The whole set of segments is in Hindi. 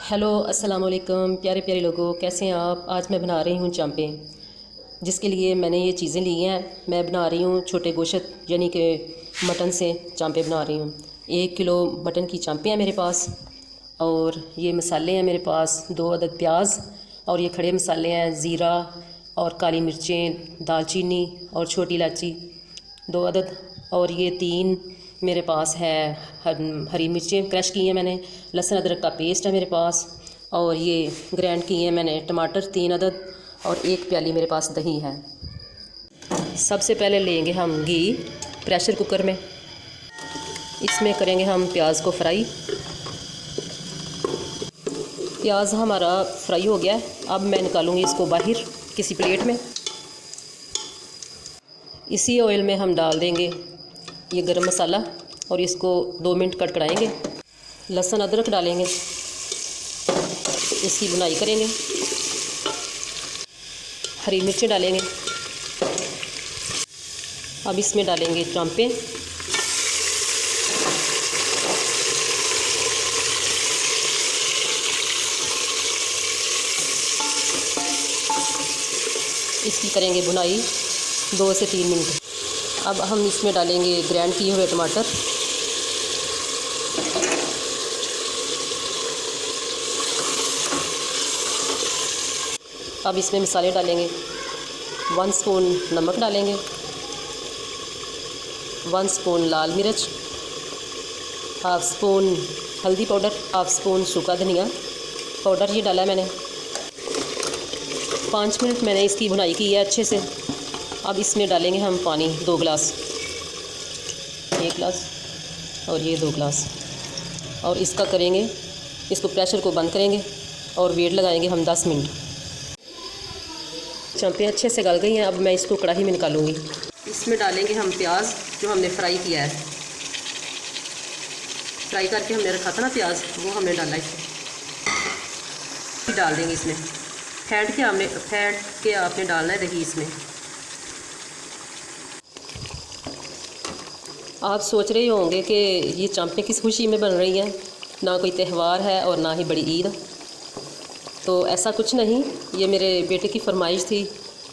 हेलो अस्सलाम वालेकुम प्यारे प्यारे लोगों, कैसे हैं आप। आज मैं बना रही हूँ चांपें, जिसके लिए मैंने ये चीज़ें ली हैं। मैं बना रही हूँ छोटे गोश्त यानी कि मटन से चांपें बना रही हूँ। 1 किलो मटन की चांपें हैं मेरे पास, और ये मसाले हैं मेरे पास 2 अदद प्याज, और ये खड़े मसाले हैं ज़ीरा और काली मिर्चें, दालचीनी और छोटी इलायची 2 अदद, और ये 3 मेरे पास है हरी मिर्चें क्रश की हैं मैंने, लहसुन अदरक का पेस्ट है मेरे पास, और ये ग्राइंड किए हैं मैंने टमाटर 3 अदद, और 1 प्याली मेरे पास दही है। सबसे पहले लेंगे हम घी प्रेशर कुकर में, इसमें करेंगे हम प्याज को फ्राई। प्याज हमारा फ्राई हो गया है, अब मैं निकालूंगी इसको बाहर किसी प्लेट में। इसी ऑयल में हम डाल देंगे ये गरम मसाला, और इसको 2 मिनट कड़कड़ाएंगे। लहसुन अदरक डालेंगे, इसकी भुनाई करेंगे। हरी मिर्चें डालेंगे। अब इसमें डालेंगे चांपें, इसकी करेंगे भुनाई 2 से 3 मिनट। अब हम इसमें डालेंगे ग्राइंड किए हुए टमाटर, अब इसमें मसाले डालेंगे। 1 स्पून नमक डालेंगे, 1 स्पून लाल मिर्च, 1/2 स्पून हल्दी पाउडर, 1/2 स्पून सूखा धनिया पाउडर ये डाला है मैंने। 5 मिनट मैंने इसकी भुनाई की है अच्छे से। अब इसमें डालेंगे हम पानी 2 गिलास, 1 गिलास और ये 2 गिलास, और इसका करेंगे, इसको प्रेशर को बंद करेंगे और वेट लगाएंगे हम 10 मिनट। चांपें अच्छे से गल गई हैं, अब मैं इसको कढ़ाई में निकालूंगी। इसमें डालेंगे हम प्याज जो हमने फ्राई किया है, फ्राई करके हमने रखा था ना प्याज, वो हमने डाला इसमें। डाल देंगे इसमें, फेंट के आपने डालना है दही इसमें। आप सोच रहे होंगे कि ये चांपें किस खुशी में बन रही हैं, ना कोई त्यौहार है और ना ही बड़ी ईद। तो ऐसा कुछ नहीं, ये मेरे बेटे की फरमाइश थी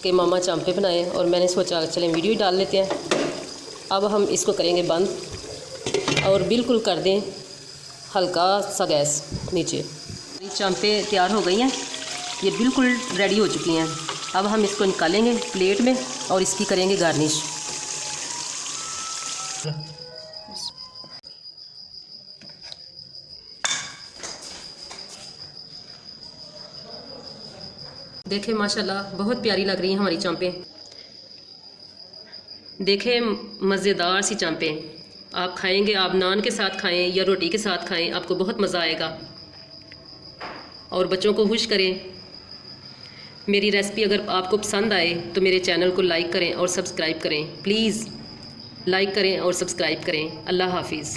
कि मामा चांपें बनाएं, और मैंने सोचा चलें वीडियो ही डाल लेते हैं। अब हम इसको करेंगे बंद, और बिल्कुल कर दें हल्का सा गैस नीचे। ये चांपें तैयार हो गई हैं, ये बिल्कुल रेडी हो चुकी हैं। अब हम इसको निकालेंगे प्लेट में और इसकी करेंगे गार्निश। देखें माशाल्लाह बहुत प्यारी लग रही हैं हमारी चांपें। देखें मज़ेदार सी चांपें, आप खाएंगे, आप नान के साथ खाएं या रोटी के साथ खाएं, आपको बहुत मज़ा आएगा। और बच्चों को खुश करें। मेरी रेसिपी अगर आपको पसंद आए तो मेरे चैनल को लाइक करें और सब्सक्राइब करें। प्लीज़ लाइक करें और सब्सक्राइब करें। अल्लाह हाफिज़।